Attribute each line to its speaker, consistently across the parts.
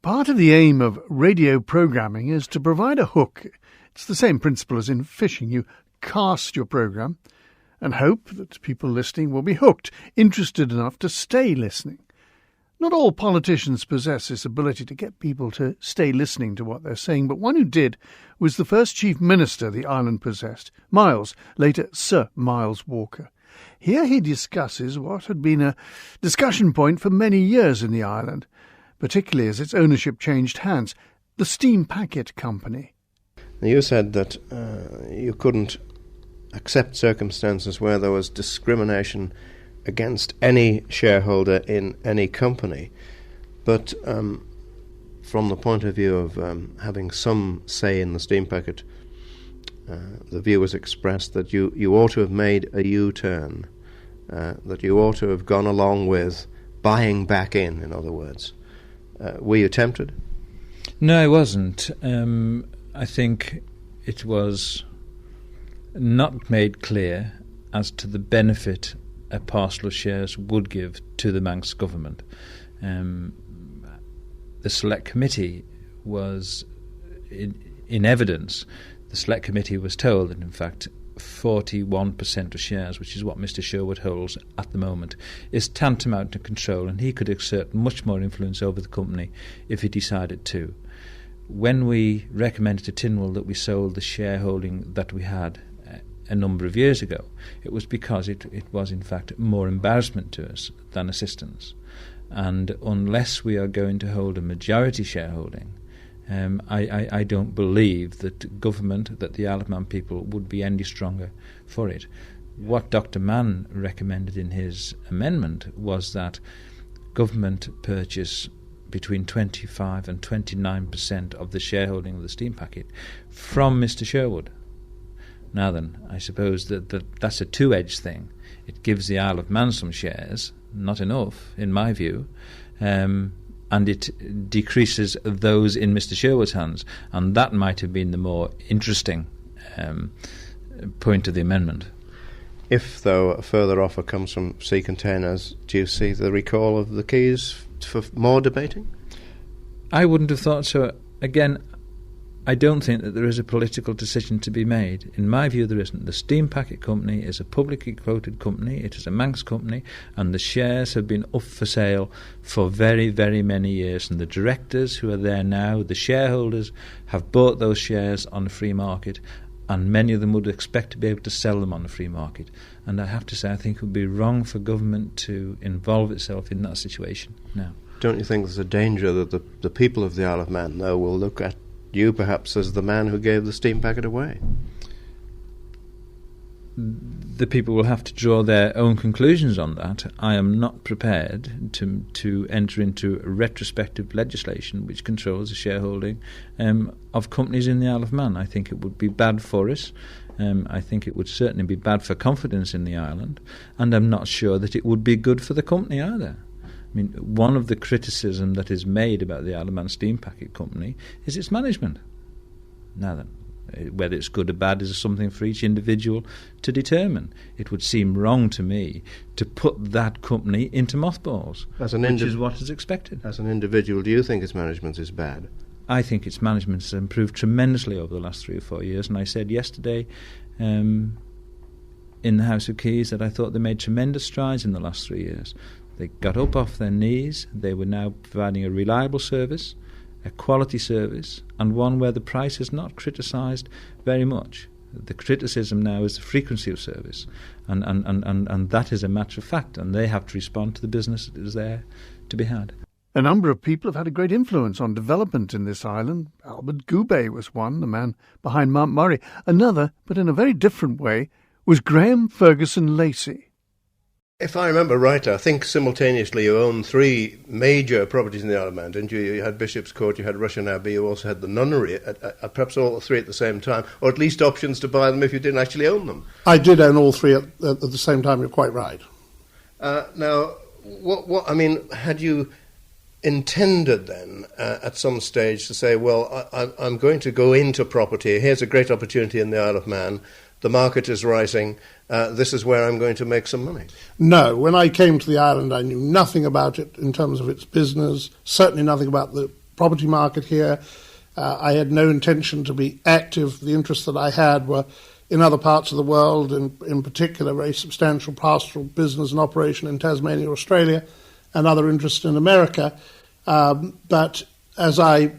Speaker 1: Part of the aim of radio programming is to provide a hook. It's the same principle as in fishing. You cast your programme and hope that people listening will be hooked, interested enough to stay listening. Not all politicians possess this ability to get people to stay listening to what they're saying, but one who did was the first Chief Minister the island possessed, Miles, later Sir Miles Walker. Here he discusses what had been a discussion point for many years in the island, particularly as its ownership changed hands, the Steam Packet Company.
Speaker 2: You said that you couldn't accept circumstances where there was discrimination against any shareholder in any company, but from the point of view of having some say in the Steam Packet, the view was expressed that you ought to have made a U-turn, that you ought to have gone along with buying back in other words. Were you tempted?
Speaker 3: No, I wasn't. I think it was not made clear as to the benefit a parcel of shares would give to the Manx government. The Select Committee was in evidence. The Select Committee was told that, in fact, 41% of shares, which is what Mr Sherwood holds at the moment, is tantamount to control, and he could exert much more influence over the company if he decided to. When we recommended to Tynwald that we sold the shareholding that we had a number of years ago, it was because it was in fact more embarrassment to us than assistance. And unless we are going to hold a majority shareholding, I don't believe that government, that the Isle of Man people would be any stronger for it. What Dr Mann recommended in his amendment was that government purchase between 25 and 29% of the shareholding of the Steam Packet from Mr Sherwood. Now then, I suppose that's a two-edged thing. It gives the Isle of Man some shares, not enough, in my view, and it decreases those in Mr Sherwood's hands, and that might have been the more interesting point of the amendment.
Speaker 2: If, though, a further offer comes from Sea Containers, do you see the recall of the keys for more debating?
Speaker 3: I wouldn't have thought so. Again, I don't think that there is a political decision to be made. In my view, there isn't. The Steam Packet Company is a publicly quoted company. It is a Manx company, and the shares have been up for sale for very, very many years. And the directors who are there now, the shareholders, have bought those shares on the free market, and many of them would expect to be able to sell them on the free market. And I have to say, I think it would be wrong for government to involve itself in that situation now.
Speaker 2: Don't you think there's a danger that the people of the Isle of Man, though, will look at you perhaps as the man who gave the Steam Packet away?
Speaker 3: The people will have to draw their own conclusions on that. I am not prepared to enter into retrospective legislation which controls the shareholding of companies in the Isle of Man. I think it would be bad for us. I think it would certainly be bad for confidence in the island, and I'm not sure that it would be good for the company either. I mean, one of the criticism that is made about the Isle of Man Steam Packet Company is its management. Now then, whether it's good or bad is something for each individual to determine. It would seem wrong to me to put that company into mothballs, which is what is expected. As
Speaker 2: an individual, do you think its management is bad?
Speaker 3: I think its management has improved tremendously over the last 3 or 4 years, and I said yesterday in the House of Keys that I thought they made tremendous strides in the last 3 years. They got up off their knees. They were now providing a reliable service, a quality service, and one where the price is not criticised very much. The criticism now is the frequency of service, and that is a matter of fact, and they have to respond to the business that is there to be had.
Speaker 1: A number of people have had a great influence on development in this island. Albert Goubet was one, the man behind Mount Murray. Another, but in a very different way, was Graham Ferguson Lacey.
Speaker 2: If I remember rightly, I think simultaneously you owned 3 major properties in the Isle of Man, didn't you? You had Bishop's Court, you had Russian Abbey, you also had the nunnery, perhaps all 3 at the same time, or at least options to buy them if you didn't actually own them.
Speaker 4: I did own all 3 at the same time, you're quite right.
Speaker 2: Now, had you intended then at some stage to say, well, I'm going to go into property, here's a great opportunity in the Isle of Man, the market is rising, this is where I'm going to make some money?
Speaker 4: No, when I came to the island I knew nothing about it in terms of its business, certainly nothing about the property market here. I had no intention to be active. The interests that I had were in other parts of the world, in particular very substantial pastoral business and operation in Tasmania, Australia, and other interests in America. But as I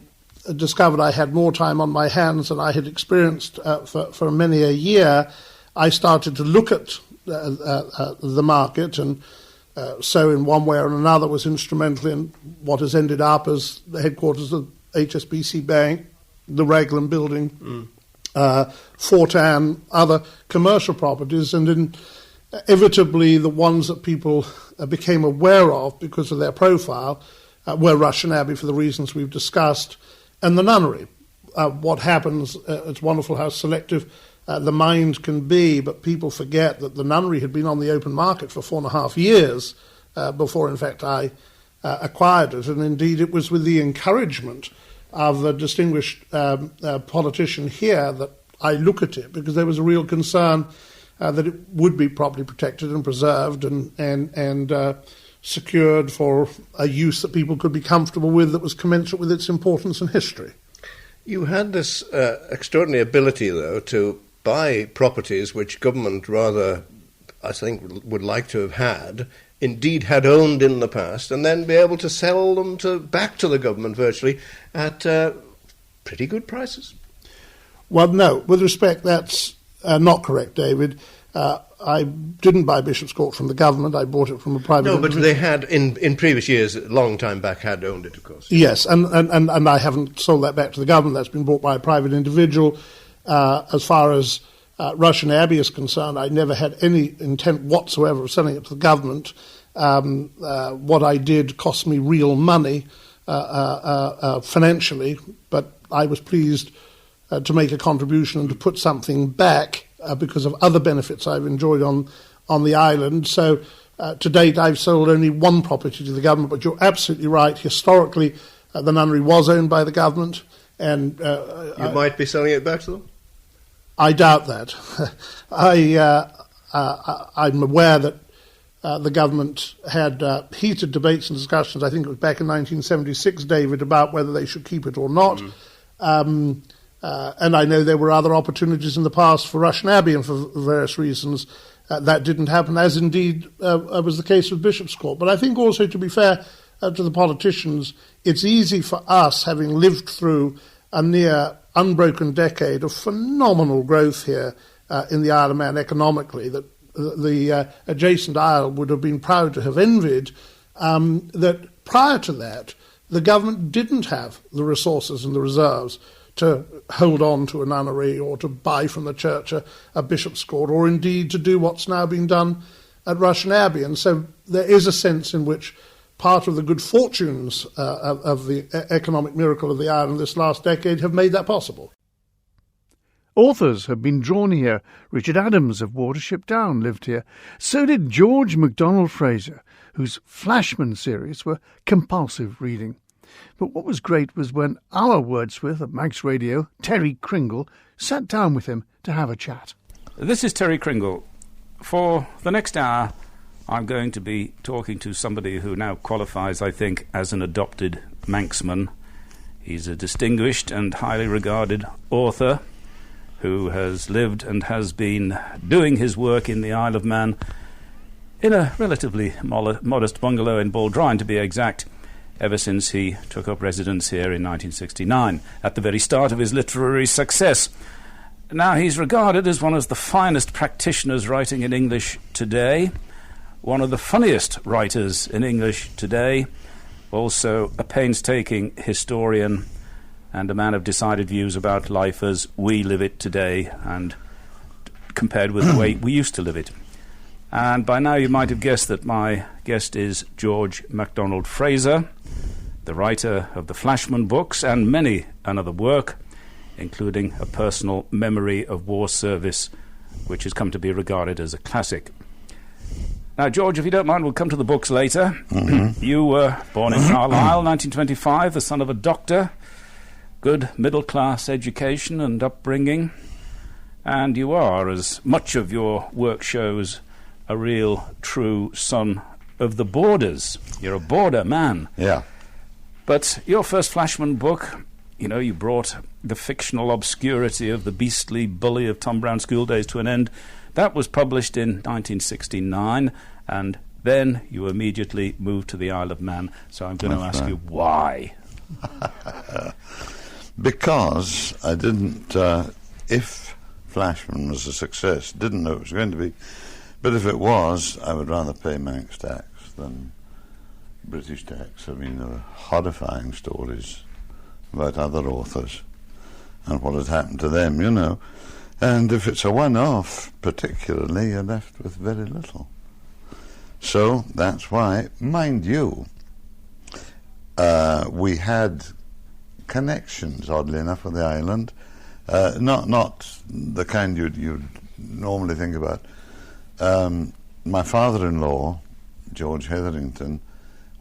Speaker 4: discovered I had more time on my hands than I had experienced for many a year, I started to look at the market, and so in one way or another was instrumental in what has ended up as the headquarters of HSBC Bank, the Raglan Building, Fortan, other commercial properties, and inevitably the ones that people became aware of because of their profile were Russian Abbey for the reasons we've discussed, and the nunnery. What happens, it's wonderful how selective the mind can be, but people forget that the nunnery had been on the open market for 4.5 years before, in fact, I acquired it. And indeed, it was with the encouragement of a distinguished politician here that I look at it, because there was a real concern that it would be properly protected and preserved and secured for a use that people could be comfortable with, that was commensurate with its importance and history.
Speaker 2: You had this extraordinary ability, though, to buy properties which government rather, I think, would like to have had, indeed had owned in the past, and then be able to sell them back to the government virtually at pretty good prices.
Speaker 4: Well, no, with respect, that's not correct, David. I didn't buy Bishop's Court from the government. I bought it from a private individual.
Speaker 2: But they had, in previous years, a long time back, had owned it, of course.
Speaker 4: Yes, and I haven't sold that back to the government. That's been bought by a private individual. As far as Russian Abbey is concerned, I never had any intent whatsoever of selling it to the government. What I did cost me real money financially, but I was pleased to make a contribution and to put something back because of other benefits I've enjoyed on the island. So to date I've sold only one property to the government, but you're absolutely right. Historically, the nunnery was owned by the government, and
Speaker 2: you might be selling it back to them?
Speaker 4: I doubt that. I'm aware that the government had heated debates and discussions, I think it was back in 1976, David, about whether they should keep it or not. And I know there were other opportunities in the past for Russian Abbey, and for various reasons that didn't happen, as indeed was the case with Bishop's Court. But I think also, to be fair to the politicians, it's easy for us, having lived through a near unbroken decade of phenomenal growth here in the Isle of Man economically, that the adjacent isle would have been proud to have envied, that prior to that, the government didn't have the resources and the reserves to hold on to a nunnery or to buy from the church a bishop's court, or indeed to do what's now being done at Russian Abbey. And so there is a sense in which part of the good fortunes of the economic miracle of the island this last decade have made that possible.
Speaker 1: Authors have been drawn here. Richard Adams of Watership Down lived here. So did George MacDonald Fraser, whose Flashman series were compulsive reading. But what was great was when our Wordsworth at Manx Radio, Terry Kringle, sat down with him to have a chat.
Speaker 5: This is Terry Kringle. For the next hour, I'm going to be talking to somebody who now qualifies, I think, as an adopted Manxman. He's a distinguished and highly regarded author who has lived and has been doing his work in the Isle of Man in a relatively modest bungalow in Baldrine, to be exact, ever since he took up residence here in 1969, at the very start of his literary success. Now, he's regarded as one of the finest practitioners writing in English today, one of the funniest writers in English today, also a painstaking historian and a man of decided views about life as we live it today and compared with the way we used to live it. And by now you might have guessed that my guest is George MacDonald Fraser, the writer of the Flashman books and many another work, including a personal memory of war service, which has come to be regarded as a classic. Now, George, if you don't mind, we'll come to the books later. Mm-hmm. You were born in Carlisle, 1925, the son of a doctor, good middle-class education and upbringing, and you are, as much of your work shows, a real, true son of the borders. You're a border man.
Speaker 6: Yeah.
Speaker 5: But your first Flashman book, you brought the fictional obscurity of the beastly bully of Tom Brown's school days to an end. That was published in 1969, and then you immediately moved to the Isle of Man. So I'm going to ask you why.
Speaker 6: Because I didn't, if Flashman was a success, didn't know it was going to be, but if it was, I would rather pay Manx tax than British tax. I mean, there were horrifying stories about other authors and what had happened to them, And if it's a one-off, particularly, you're left with very little. So that's why, mind you, we had connections, oddly enough, with the island. Not the kind you'd normally think about. My father-in-law, George Hetherington,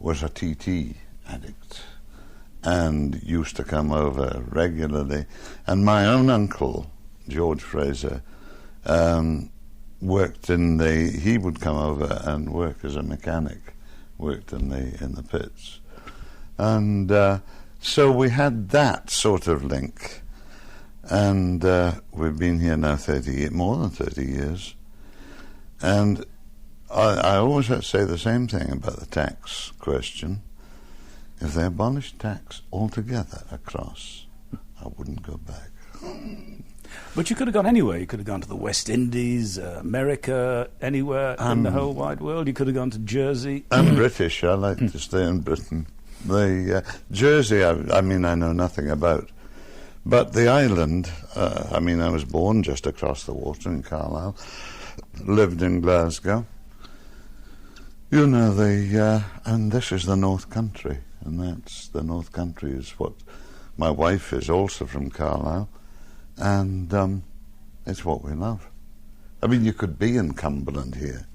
Speaker 6: was a TT addict and used to come over regularly. And my own uncle, George Fraser, worked in he would come over and work as a mechanic, worked in the pits. And so we had that sort of link. And we've been here now more than 30 years. And I always have to say the same thing about the tax question. If they abolished tax altogether across, I wouldn't go back.
Speaker 5: But you could have gone anywhere. You could have gone to the West Indies, America, anywhere in the whole wide world. You could have gone to Jersey. I'm
Speaker 6: British. I like to stay in Britain. Jersey, I know nothing about. But the island, I was born just across the water in Carlisle, lived in Glasgow. And this is the North Country, and the North Country is what my wife is also from Carlisle, and it's what we love. You could be in Cumberland here.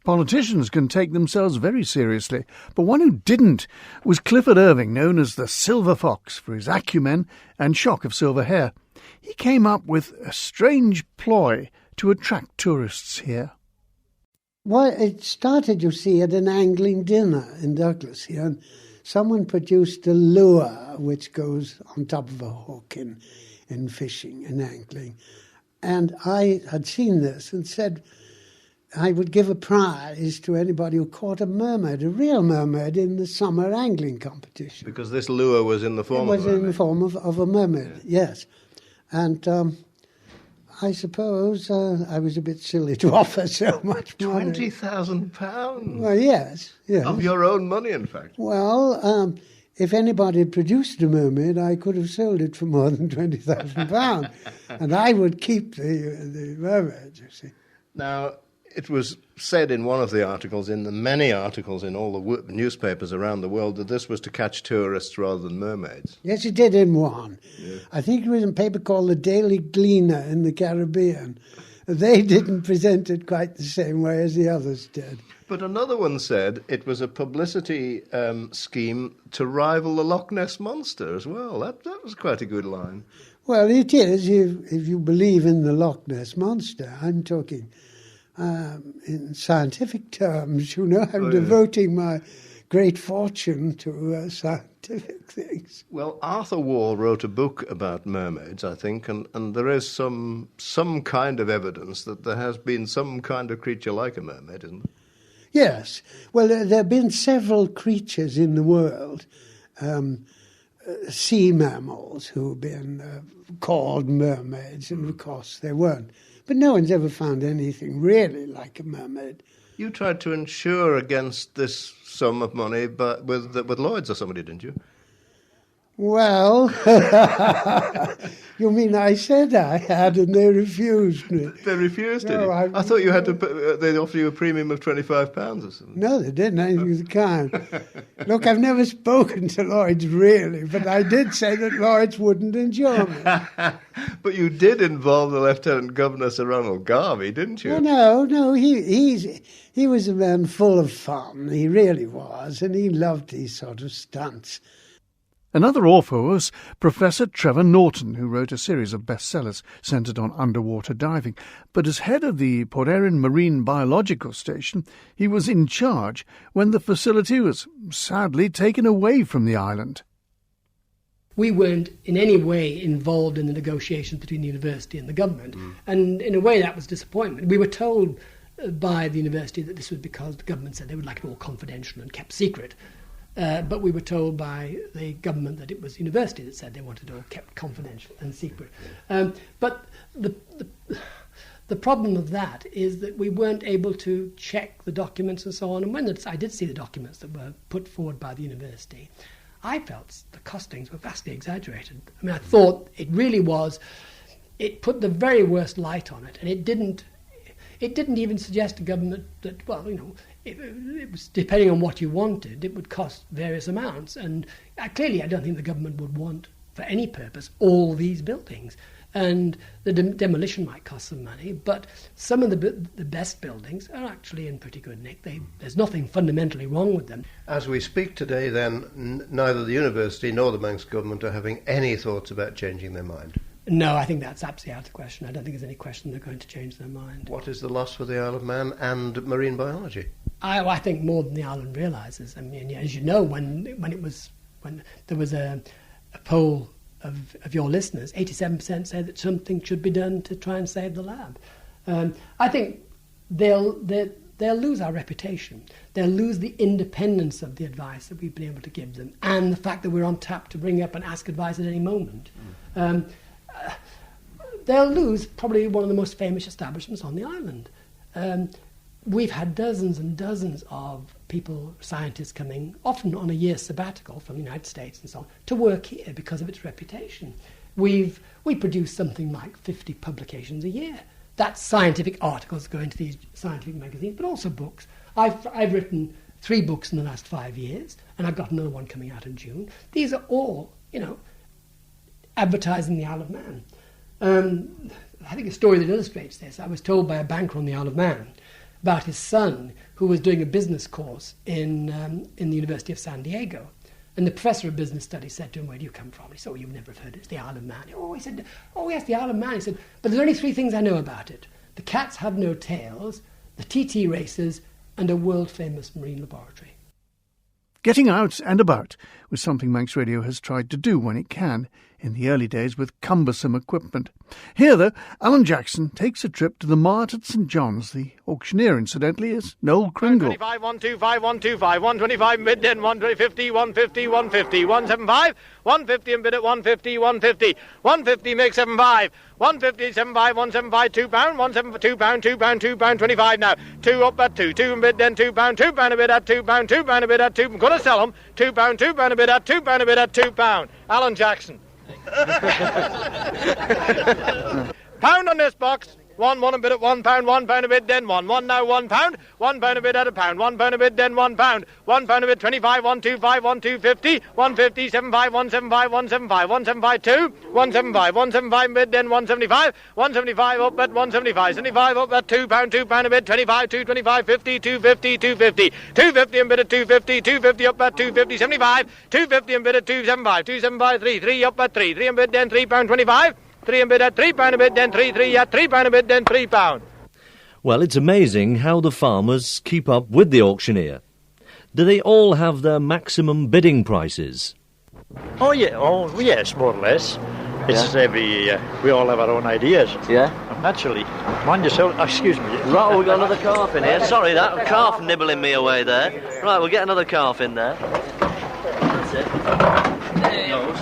Speaker 1: Politicians can take themselves very seriously, but one who didn't was Clifford Irving, known as the Silver Fox for his acumen and shock of silver hair. He came up with a strange ploy to attract tourists here.
Speaker 7: Well, it started, you see, at an angling dinner in Douglas here, and someone produced a lure which goes on top of a hook in fishing and angling. And I had seen this and said I would give a prize to anybody who caught a mermaid, a real mermaid, in the summer angling competition.
Speaker 2: Because this lure was in the form of a mermaid. It was
Speaker 7: in the form of a mermaid, yes. And I suppose I was a bit silly to offer so much money.
Speaker 2: £20,000?
Speaker 7: Well, yes.
Speaker 2: Of your own money, in fact?
Speaker 7: Well, if anybody had produced a mermaid, I could have sold it for more than £20,000. And I would keep the mermaid, you see.
Speaker 2: Now, it was said in one of the articles, in the many articles in all the newspapers around the world, that this was to catch tourists rather than mermaids.
Speaker 7: Yes, it did in one. Yeah. I think it was in a paper called The Daily Gleaner in the Caribbean. They didn't present it quite the same way as the others did.
Speaker 2: But another one said it was a publicity scheme to rival the Loch Ness Monster as well. That was quite a good line.
Speaker 7: Well, it is, if you believe in the Loch Ness Monster. I'm talking in scientific terms, I'm devoting my great fortune to scientific things.
Speaker 2: Well, Arthur Wall wrote a book about mermaids, I think, and there is some kind of evidence that there has been some kind of creature like a mermaid, isn't there?
Speaker 7: Yes. Well, there have been several creatures in the world, sea mammals, who have been called mermaids, and of course they weren't. But no one's ever found anything really like a mermaid.
Speaker 2: You tried to insure against this sum of money with Lloyd's or somebody, didn't you?
Speaker 7: Well, you mean I said I had and they refused me?
Speaker 2: They refused it? I thought you had to. They'd offer you a premium of £25 or something.
Speaker 7: No, they didn't. Anything of the kind. Look, I've never spoken to Lloyd's really, but I did say that Lloyd's wouldn't insure me.
Speaker 2: But you did involve the Lieutenant Governor, Sir Ronald Garvey, didn't you?
Speaker 7: No. He was a man full of fun. He really was, and he loved these sort of stunts.
Speaker 1: Another author was Professor Trevor Norton, who wrote a series of bestsellers centred on underwater diving. But as head of the Port Erin Marine Biological Station, he was in charge when the facility was sadly taken away from the island.
Speaker 8: We weren't in any way involved in the negotiations between the university and the government. And in a way that was disappointment. We were told by the university that this was because the government said they would like it all confidential and kept secret. But we were told by the government that it was the university that said they wanted it all kept confidential and secret. But the problem of that is that we weren't able to check the documents and so on. And when I did see the documents that were put forward by the university, I felt the costings were vastly exaggerated. I mean, I thought it really was. It put the very worst light on it, and it didn't even suggest to government that, well, you know, it was depending on what you wanted, it would cost various amounts. And clearly I don't think the government would want, for any purpose, all these buildings. And the demolition might cost some money, but some of the best buildings are actually in pretty good nick. There's nothing fundamentally wrong with them.
Speaker 2: As we speak today, then, neither the university nor the Manx government are having any thoughts about changing their mind.
Speaker 8: No, I think that's absolutely out of the question. I don't think there's any question they're going to change their mind.
Speaker 2: What is the loss for the Isle of Man and marine biology?
Speaker 8: I think more than the island realises. I mean, as you know, when there was a poll of your listeners, 87% say that something should be done to try and save the lab. I think they'll lose our reputation. They'll lose the independence of the advice that we've been able to give them, and the fact that we're on tap to bring up and ask advice at any moment. They'll lose probably one of the most famous establishments on the island. We've had dozens and dozens of people, scientists coming, often on a year's sabbatical from the United States and so on, to work here because of its reputation. We produce something like 50 publications a year. That's scientific articles going to these scientific magazines, but also books. I've written 3 books in the last 5 years, and I've got another one coming out in June. These are all, you know, advertising the Isle of Man. I think a story that illustrates this. I was told by a banker on the Isle of Man about his son who was doing a business course in the University of San Diego. And the professor of business studies said to him, "Where do you come from?" He said, "Oh, you've never heard it. It's the Isle of Man." He said, "Oh, yes, the Isle of Man." He said, "But there's only 3 things I know about it. The cats have no tails, the TT races, and a world-famous marine laboratory."
Speaker 1: Getting out and about was something Manx Radio has tried to do when it can, in the early days with cumbersome equipment. Here, though, Alan Jackson takes a trip to the Mart at St John's. The auctioneer, incidentally, is Noel Kringle.
Speaker 9: 125, 125, 125, 125 mid-den, 150, 150, 150, 175, 150 and bid at 150, 150, 150 make 75, 150, 75, 175, £2, 172 pound, £2, 25 now, 2 up at 2, 2 and bid then £2, £2 a bid at £2, £2 a bid at £2, I'm going to sell them, £2 a bid at £2 a bid at £2, Alan Jackson. Pound on this box. One and bid at £1, £1 a bid, then one now £1, £1 a bid at £1, £1 a bid, then £1, £1 a bid, 25, 125, 150, 150, 75, 175, 175, 175, 2, 175, 175 bid, then 175, 175 up at 175, 75 up at £2, £2 a bid, 25, 225, 50, 250, 250, 250 and bid at 250, 250 up at 250, 75, 250 and bid at 275, 275, 3 up at 3 and bid, then £3, 25. 3 and bid at £3 a bid, then 3 at £3 a bid, then £3.
Speaker 10: Well, it's amazing how the farmers keep up with the auctioneer. Do they all have their maximum bidding prices?
Speaker 11: Oh yes, more or less. It's every year. We all have our own ideas.
Speaker 10: Yeah?
Speaker 11: Naturally. Mind yourself. Excuse me.
Speaker 10: Right, we've got another calf in here. Sorry, that calf nibbling me away there. Right, we'll get another calf in there. That's it. There he goes.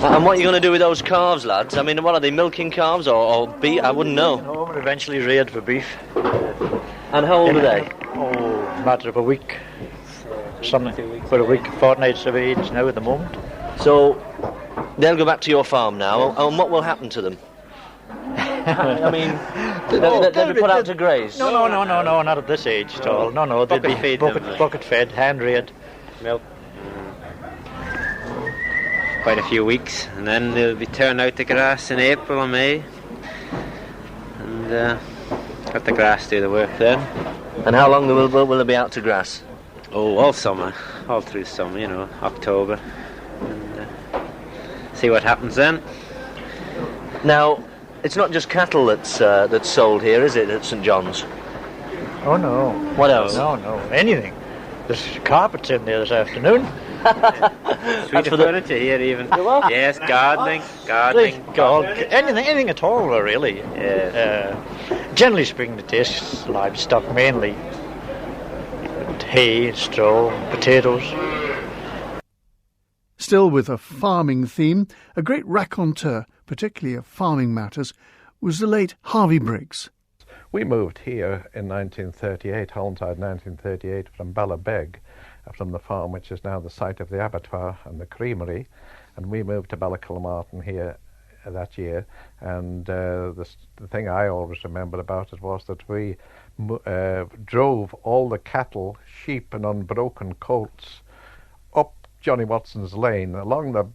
Speaker 10: And what are you going to do with those calves, lads? I mean, what are they, milking calves or beef? I wouldn't know.
Speaker 11: No, we're eventually reared for beef.
Speaker 10: And how old are they?
Speaker 11: Oh, matter of a week. Something for a week, fortnights of age now at the moment.
Speaker 10: So, they'll go back to your farm now, and what will happen to them? I mean, they'll be put out to graze?
Speaker 11: No, not at this age at all. No, they'd be bucket fed, hand reared.
Speaker 12: Milk. Quite a few weeks, and then they'll be turned out the grass in April or May, and let the grass do the work then.
Speaker 10: And how long will they be out to grass?
Speaker 12: Oh, all summer, all through summer, you know, October. And, see what happens then.
Speaker 10: Now, it's not just cattle that's sold here, is it, at St John's?
Speaker 11: Oh, no.
Speaker 10: What else?
Speaker 11: No, anything. There's carpets in there this afternoon.
Speaker 12: Sweet furniture here even. Yes, gardening.
Speaker 11: Anything at all, really.
Speaker 12: Yes.
Speaker 11: Generally speaking, it is livestock mainly. Hay, straw, potatoes.
Speaker 1: Still with a farming theme, a great raconteur, particularly of farming matters, was the late Harvey Briggs.
Speaker 13: We moved here in 1938, Holmeside 1938, from Ballabeg, from the farm which is now the site of the abattoir and the creamery, and we moved to Ballacalmartin here that year. And the thing I always remember about it was that we drove all the cattle, sheep and unbroken colts up Johnny Watson's Lane, along the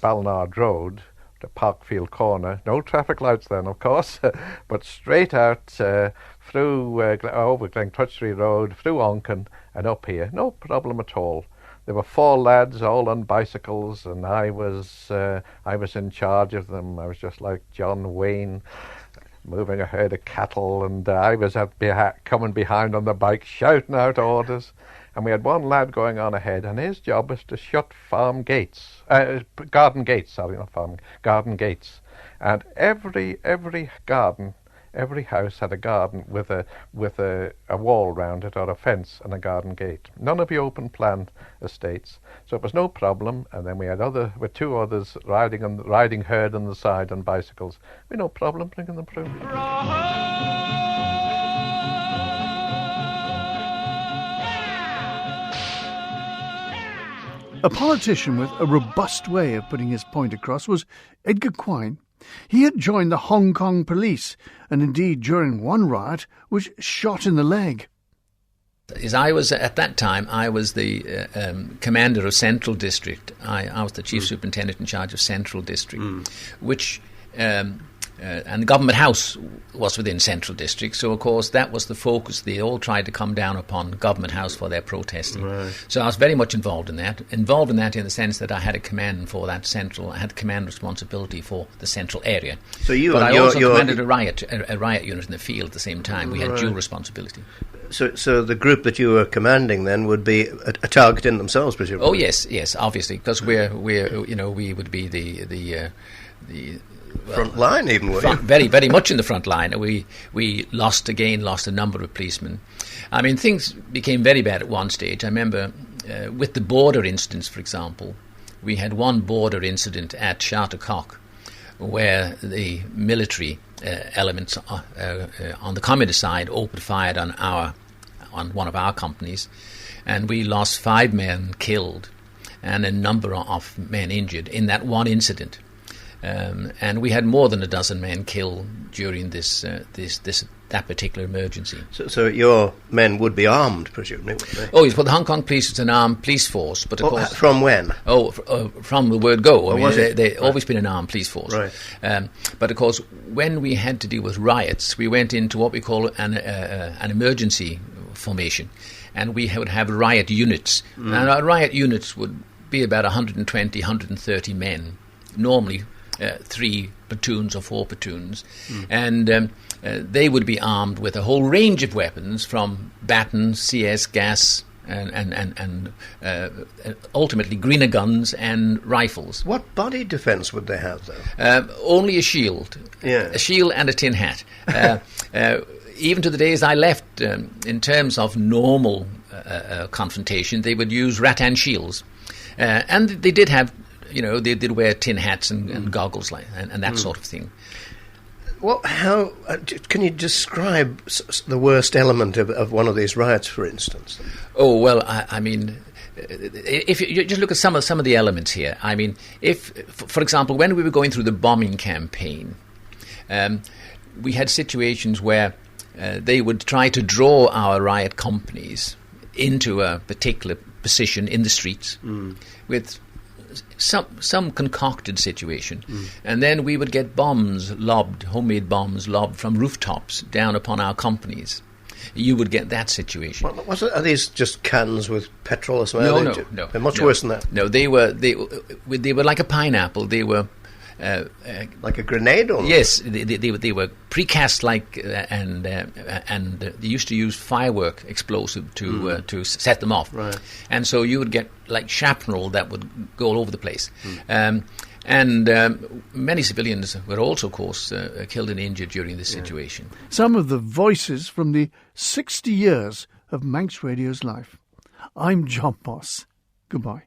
Speaker 13: Balnard Road, to Parkfield Corner. No traffic lights then, of course, but straight out through over Glencrutchery Road, through Onken and up here. No problem at all. There were 4 lads, all on bicycles, and I was in charge of them. I was just like John Wayne, moving a herd of cattle, and I was coming behind on the bike, shouting out orders. And we had one lad going on ahead, and his job was to shut garden gates. And every garden, every house had a garden with a wall round it, or a fence and a garden gate. None of the open plan estates, so it was no problem. And then we had 2 others riding herd on the side on bicycles. We no problem bringing them through.
Speaker 1: A politician with a robust way of putting his point across was Edgar Quine. He had joined the Hong Kong police, and indeed during one riot was shot in the leg.
Speaker 3: At that time, I was the commander of Central District. I was the chief superintendent in charge of Central District, which... and the government house was within Central District, so of course that was the focus. They all tried to come down upon government house for their protesting. Right. So I was very much involved in that in the sense that I had a command for that central. I had command responsibility for the central area.
Speaker 2: So
Speaker 3: I also commanded a riot unit in the field at the same time. We had dual responsibility.
Speaker 2: So the group that you were commanding then would be a target in themselves, presumably.
Speaker 3: Oh yes, obviously, because we would be the
Speaker 2: front line, even
Speaker 3: very, very much in the front line. We lost a number of policemen. I mean, things became very bad at one stage. I remember with the border incidents, for example, we had one border incident at Chartercock where the military elements on the communist side opened fire on one of our companies, and we lost 5 men killed and a number of men injured in that one incident. And we had more than a dozen men killed during that particular emergency.
Speaker 2: So your men would be armed, presumably, wouldn't they?
Speaker 3: Oh yes, well, the Hong Kong police is an armed police force, but of course...
Speaker 2: From when?
Speaker 3: From the word go. I mean, they've
Speaker 2: right.
Speaker 3: always been an armed police force.
Speaker 2: Right.
Speaker 3: But of course, when we had to deal with riots, we went into what we call an emergency formation, and we would have riot units. And our riot units would be about 120, 130 men, normally 3 platoons or 4 platoons, and they would be armed with a whole range of weapons, from batons, CS gas, and ultimately greener guns and rifles.
Speaker 2: What body defence would they have, though?
Speaker 3: Only a shield, a shield and a tin hat. Even to the days I left, in terms of normal confrontation, they would use rattan shields, and they did have. They did wear tin hats and goggles and that sort of thing.
Speaker 2: Well, how can you describe the worst element of one of these riots, for instance?
Speaker 3: Oh well, I mean, if you just look at some of the elements here. I mean, if, for example, when we were going through the bombing campaign, we had situations where they would try to draw our riot companies into a particular position in the streets with some concocted situation, and then we would get homemade bombs lobbed from rooftops down upon our companies,
Speaker 14: you would get that situation.
Speaker 2: Are these just cans with petrol or something?
Speaker 14: No.
Speaker 2: They're much worse than that.
Speaker 14: No, they were like a pineapple. They were
Speaker 2: like a grenade. Or
Speaker 14: yes, they were precast and they used to use firework explosive to set them off.
Speaker 2: Right.
Speaker 14: And so you would get like shrapnel that would go all over the place. Many civilians were also, of course, killed and injured during this situation.
Speaker 1: Some of the voices from the 60 years of Manx Radio's life. I'm John Moss. Goodbye.